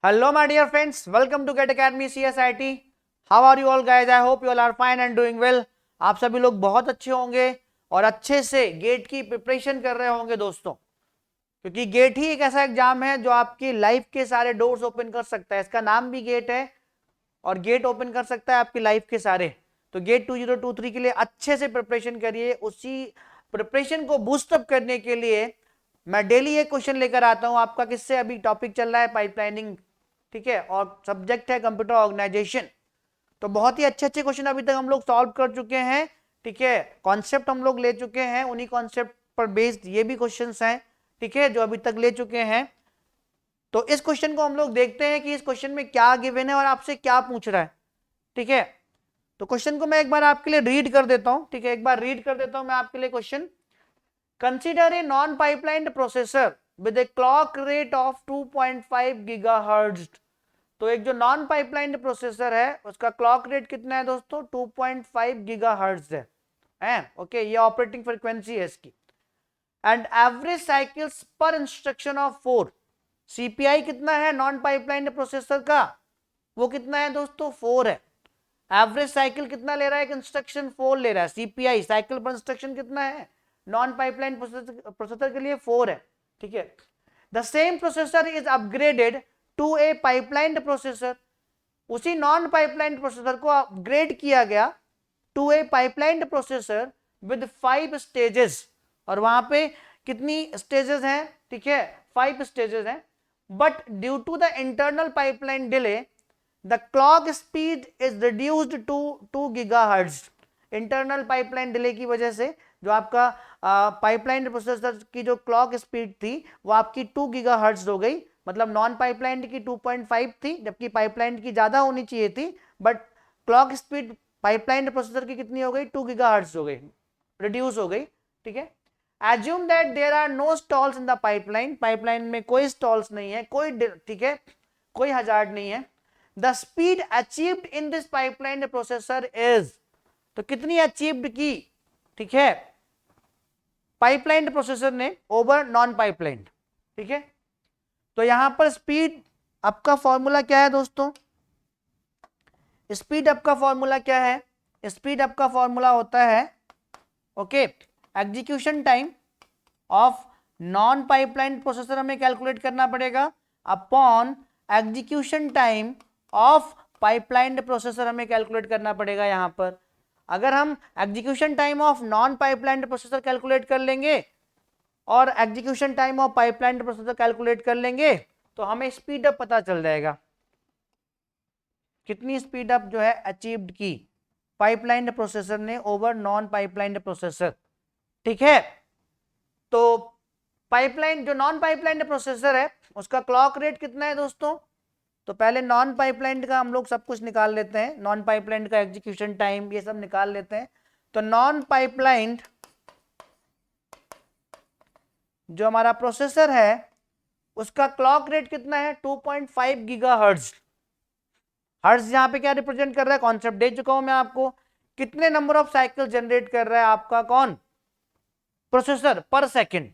Hello, my dear friends. Welcome to Get Academy CSIT. How are you all, guys? I hope you all are fine and doing well. आप सभी लोग बहुत अच्छे होंगे और अच्छे से गेट की प्रिपरेशन कर रहे होंगे दोस्तों, क्योंकि गेट ही एक ऐसा एग्जाम है जो आपकी लाइफ के सारे डोर्स ओपन कर सकता है। इसका नाम भी गेट है और गेट ओपन कर सकता है आपकी लाइफ के सारे। तो गेट 2023 के लिए अच्छे से प्रिपरेशन करिए। उसी प्रिपरेशन को बूस्टअप करने के लिए मैं डेली एक क्वेश्चन लेकर आता हूं आपका। किससे अभी टॉपिक चल रहा है पाइपलाइनिंग, ठीक है, और सब्जेक्ट है कंप्यूटर ऑर्गेनाइजेशन। तो बहुत ही अच्छे अच्छे क्वेश्चन अभी तक हम लोग सॉल्व कर चुके हैं, ठीक है। कॉन्सेप्ट हम लोग ले चुके हैं, उन्हीं कॉन्सेप्ट पर बेस्ड ये भी क्वेश्चंस हैं, ठीक है, जो अभी तक ले चुके हैं। तो इस क्वेश्चन को हम लोग देखते हैं कि इस क्वेश्चन में क्या गिवन है और आपसे क्या पूछ रहा है, ठीक है। तो क्वेश्चन को मैं एक बार आपके लिए रीड कर देता हूं, ठीक है, एक बार रीड कर देता हूं मैं आपके लिए question. Consider a non pipeline processor with a clock rate of 2.5 gigahertz. तो एक जो नॉन पाइपलाइन प्रोसेसर है उसका क्लॉक रेट कितना है दोस्तों? 2.5 गीगाहर्ट्ज है, ओके, ये ऑपरेटिंग फ्रीक्वेंसी है इसकी। एंड एवरेज साइकिल्स पर इंस्ट्रक्शन ऑफ 4। सीपीआई कितना है नॉन पाइपलाइन प्रोसेसर का? वो कितना है दोस्तों? 4 है। एवरेज साइकिल कितना ले रहा है? एक इंस्ट्रक्शन 4 ले रहा है। सीपीआई साइकिल पर इंस्ट्रक्शन कितना है नॉन पाइपलाइन प्रोसेसर के लिए? 4 है, ठीक है। The same processor is upgraded to a pipeline processor. उसी नॉन पाइपलाइन प्रोसेसर को अपग्रेड किया गया to a pipeline processor with 5 stages. और वहां पे कितनी स्टेजेस हैं? ठीक है, 5 स्टेजेस हैं। But due to the internal pipeline delay the clock speed is reduced to 2 gigahertz. Internal pipeline delay की वजह से जो आपका पाइपलाइन प्रोसेसर की जो क्लॉक स्पीड थी वो आपकी 2 गीगाहर्ट्ज हो गई। मतलब नॉन पाइपलाइन की 2.5 थी, जबकि पाइपलाइन की ज्यादा होनी चाहिए थी, but clock speed pipeline processor की कितनी हो गई? 2 गीगाहर्ट्ज हो गई, रिड्यूस हो गई, ठीक है। Assume that there are no stalls in the pipeline. Pipeline में कोई स्टॉल्स नहीं है, कोई, ठीक है, कोई हजार्ड नहीं है। The speed achieved in this pipeline processor is, तो कितनी अचीव्ड की, ठीक है, पाइपलाइन प्रोसेसर ने ओवर नॉन पाइपलाइन, ठीक है। तो यहां पर स्पीड अप का फॉर्मूला क्या है दोस्तों? स्पीड अप का फॉर्मूला क्या है? स्पीड अप का फॉर्मूला होता है, okay, execution time of non pipeline processor हमें कैलकुलेट करना पड़ेगा upon execution time of pipeline processor हमें कैलकुलेट करना पड़ेगा। यहां पर अगर हम execution time of non pipeline processor calculate कर लेंगे और execution time of pipeline processor calculate कर लेंगे तो हमें स्पीड अप पता चल जाएगा, कितनी स्पीड अप जो है अचीव्ड की पाइपलाइन प्रोसेसर ने ओवर नॉन पाइपलाइन प्रोसेसर, ठीक है। तो पाइपलाइन जो नॉन पाइपलाइन प्रोसेसर है उसका क्लॉक रेट कितना है दोस्तों? तो पहले नॉन पाइपलाइन का हम लोग सब कुछ निकाल लेते हैं, नॉन पाइपलाइन का एग्जीक्यूशन टाइम ये सब निकाल लेते हैं। तो नॉन पाइपलाइन जो हमारा प्रोसेसर है उसका क्लॉक रेट कितना है? 2.5 गीगाहर्ट्ज। हर्ट्ज यहां पे क्या रिप्रेजेंट कर रहा है? कॉन्सेप्ट दे चुका हूं मैं आपको। कितने नंबर ऑफ साइकिल जनरेट कर रहा है आपका कौन? प्रोसेसर पर सेकंड,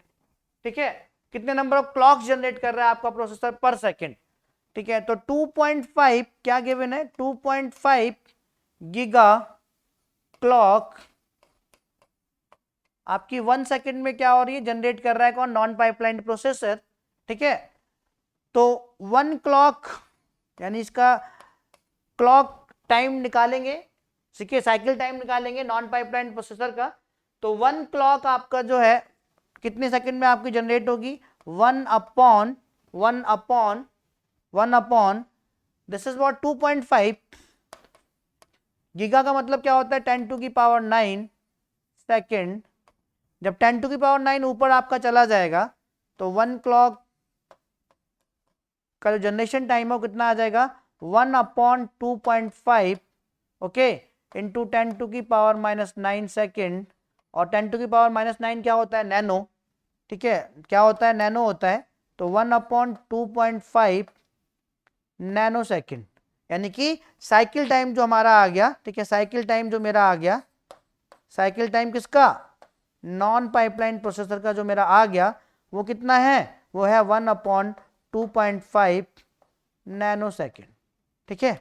ठीक है। कितने नंबर ऑफ क्लॉक्स जनरेट कर रहा है आपका प्रोसेसर पर सेकंड, ठीक है। तो 2.5 क्या गिवन है? 2.5 गीगा क्लॉक आपकी 1 सेकंड में क्या हो रही है? जनरेट कर रहा है कौन? नॉन पाइपलाइन प्रोसेसर, ठीक है। तो 1 क्लॉक यानी इसका क्लॉक टाइम निकालेंगे, ठीक, साइकिल टाइम निकालेंगे नॉन पाइपलाइन प्रोसेसर का। तो 1 क्लॉक आपका जो है कितने सेकंड में आपकी जनरेट होगी? 1 upon this is what 2.5 giga का मतलब क्या होता है? 10⁹ सेकंड। जब 10⁹ ऊपर आपका चला जाएगा तो 1 क्लॉक का जो जनरेशन टाइम है कितना आ जाएगा? 1/2.5, ओके, इंटू 10⁻⁹ सेकेंड। और 10⁻⁹ क्या होता है? नैनो, ठीक है, क्या होता है? नैनो होता है। तो 1/2.5 नैनो सेकेंड, यानी कि साइकिल टाइम जो हमारा आ गया, ठीक है, साइकिल टाइम जो मेरा आ गया, साइकिल टाइम किसका? नॉन पाइपलाइन प्रोसेसर का जो मेरा आ गया वो कितना है? वो है 1/2.5 नैनो सेकेंड, ठीक है,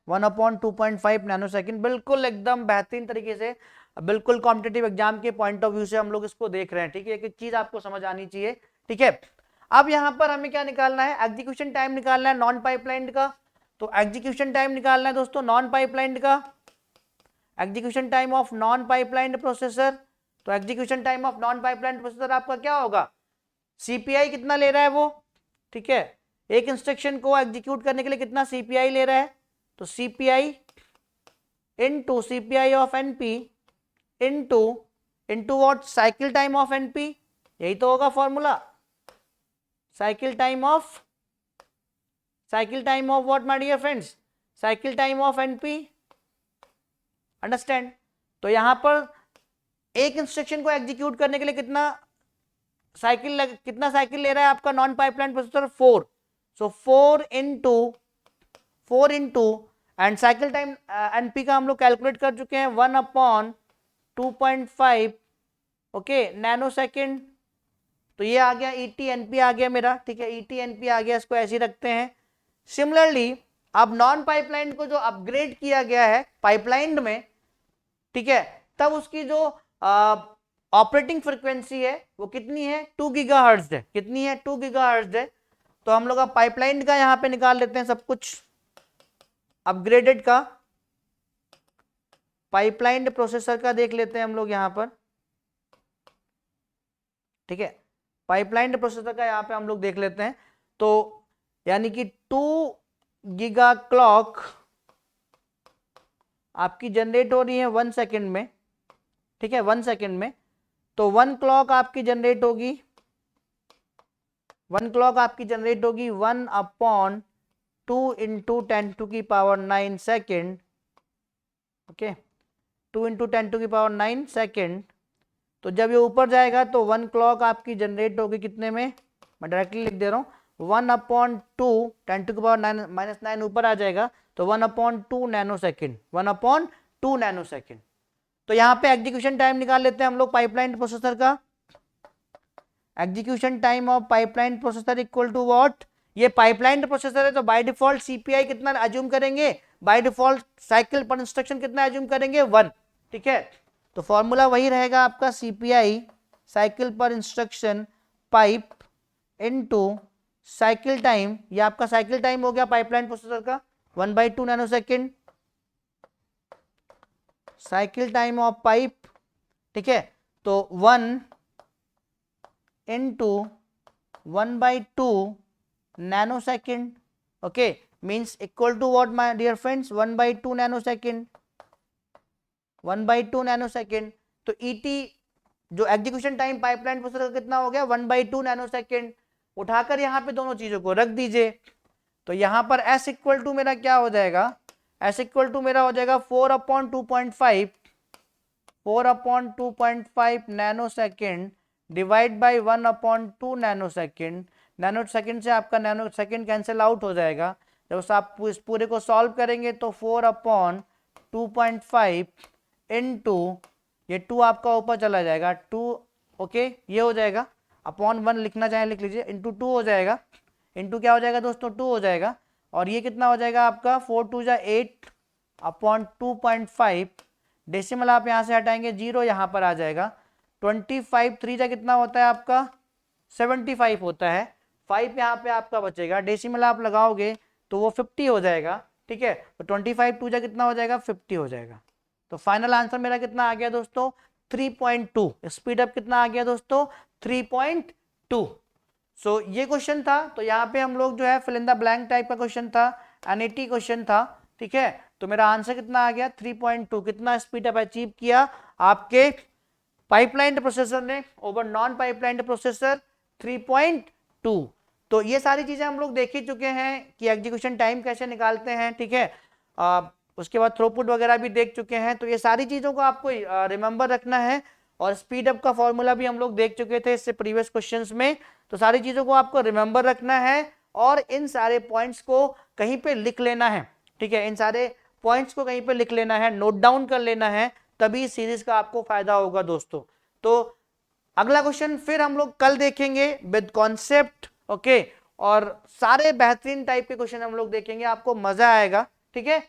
1/2.5 नैनो सेकेंड। बिल्कुल एकदम बेहतरीन तरीके से, बिल्कुल कॉम्पिटिटिव एग्जाम के पॉइंट ऑफ व्यू से हम लोग इसको देख रहे हैं, ठीक है। एक एक चीज आपको समझ आनी चाहिए, ठीक है। अब यहां पर हमें क्या निकालना है, एग्जीक्यूशन टाइम निकालना है नॉन पाइपलाइन का। तो एग्जीक्यूशन टाइम निकालना है दोस्तों नॉन पाइपलाइन का, execution time of non pipeline processor. तो execution time of non pipeline processor आपका क्या होगा, सीपीआई कितना ले रहा है वो, ठीक है, एक इंस्ट्रक्शन को एग्जीक्यूट करने के लिए कितना सीपीआई ले रहा है, तो CPI into CPI of NP into what, cycle time of NP, यही तो होगा formula, cycle time of what my dear friends, cycle time of NP, understand. तो यहां पर एक इंस्ट्रक्शन को एग्जीक्यूट करने के लिए कितना साइकिल ले रहा है आपका non pipeline processor, 4। So 4 into and cycle time NP का हम लोग कैलकुलेट कर चुके हैं 1/2.5, ओके, नैनो सेकेंड। तो ये आ गया ईटी एनपी आ गया मेरा, ठीक है, ईटी एनपी आ गया, इसको ऐसे ही रखते हैं। सिमिलरली अब नॉन पाइपलाइन को जो अपग्रेड किया गया है पाइपलाइन में, ठीक है, तब उसकी जो ऑपरेटिंग फ्रीक्वेंसी है वो कितनी है, 2 गीगाहर्ट्ज है, कितनी है, 2 गीगाहर्ट्ज है। तो हम लोग अब पाइपलाइन का यहां पे निकाल लेते हैं सब कुछ, अपग्रेडेड का पाइपलाइन प्रोसेसर का देख लेते हैं हम लोग यहां पर, ठीक है, पाइपलाइन प्रोसेसर का यहां पे हम लोग देख लेते हैं। तो यानी कि 2 गीगा क्लॉक आपकी जनरेट हो रही है 1 सेकेंड में, ठीक है, 1 सेकेंड में। तो 1 क्लॉक आपकी जनरेट होगी 1/2 into 10⁻⁹ second, okay, 2 into 10⁻⁹ second. तो जब ये ऊपर जाएगा तो 1 क्लॉक आपकी जनरेट होगी कितने में, मैं डायरेक्टली लिख दे रहा हूँ, 1/2 10⁻⁹ ऊपर आ जाएगा, तो 1/2 नैनो सेकेंड, 1/2 नैनो सेकेंड। तो यहाँ पे एग्जीक्यूशन टाइम निकाल लेते हैं हम लोग पाइपलाइन प्रोसेसर का, execution time of pipeline processor equal to what, ये पाइपलाइन प्रोसेसर है तो बाय डिफॉल्ट सीपीआई कितना अज्यूम करेंगे, by default cycle per instruction कितना अज्यूम करेंगे, 1, ठीक है। तो फॉर्मूला वही रहेगा आपका, CPI cycle per instruction pipe into cycle time, ये आपका साइकिल टाइम हो गया पाइपलाइन प्रोसेसर का 1/2 nano second, cycle time of pipe, ठीक है। तो 1 into 1/2 nano second, okay, means equal to what my dear friends, 1/2 nano second, 1/2 nano second. तो ET जो एग्जीक्यूशन टाइम पाइपलाइन प्रोसेसर कितना हो गया, 1/2 नैनो सेकेंड। उठाकर यहाँ पे दोनों चीजों को रख दीजिए, तो यहाँ पर S इक्वल टू मेरा क्या हो जाएगा, S इक्वल टू मेरा हो जाएगा 4/2.5 nano second divide by 1/2 nano second. Nano second से आपका नैनो सेकेंड कैंसिल आउट हो जाएगा। जब आप इस पूरे को सॉल्व करेंगे तो 4/2.5 इंटू ये 2 आपका ऊपर चला जाएगा 2, ओके, ये हो जाएगा, अपॉन 1 लिखना चाहे लिख लीजिए, इंटू 2 हो जाएगा, इंटू क्या हो जाएगा दोस्तों, 2 हो जाएगा। और ये कितना हो जाएगा आपका 4×2 = 8/2.5, डेसिमल आप यहाँ से हटाएंगे 0 यहाँ पर आ जाएगा, 25 3 कितना होता है आपका 75 होता है, 5 यहाँ पे आपका बचेगा, डेसिमल आप लगाओगे तो वो 50 हो जाएगा, ठीक है। तो 25 2 कितना हो जाएगा 50 हो जाएगा। तो फाइनल आंसर मेरा कितना आ गया दोस्तों 3.2, स्पीड अप कितना आ गया दोस्तों 3.2। सो ये क्वेश्चन था, तो यहाँ पे हम लोग जो है fill in the blank type का क्वेश्चन था, एनईटी क्वेश्चन था, ठीक है। तो मेरा आंसर कितना आ गया 3.2, कितना स्पीड अप अचीव किया आपके पाइपलाइन प्रोसेसर ने ओवर नॉन पाइपलाइन प्रोसेसर, 3.2। तो ये सारी चीजें हम लोग देख ही चुके हैं कि एग्जीक्यूशन टाइम कैसे निकालते हैं, ठीक है। उसके बाद थ्रूपुट वगैरह भी देख चुके हैं, तो ये सारी चीजों को आपको रिमेंबर रखना है। और स्पीड अप का फॉर्मूला भी हम लोग देख चुके थे इससे प्रीवियस क्वेश्चंस में, तो सारी चीजों को आपको रिमेंबर रखना है और इन सारे पॉइंट्स को कहीं पे लिख लेना है, ठीक है, इन सारे पॉइंट्स को कहीं पे लिख लेना है, नोट डाउन कर लेना है, तभी सीरीज का आपको फायदा होगा दोस्तों। तो अगला क्वेश्चन फिर हम लोग कल देखेंगे विद कॉन्सेप्ट, ओके, और सारे बेहतरीन टाइप के क्वेश्चन हम लोग देखेंगे, आपको मजा आएगा, ठीक है।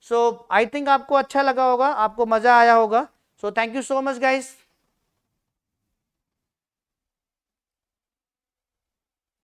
सो आई थिंक आपको अच्छा लगा होगा, आपको मजा आया होगा। So thank you so much guys.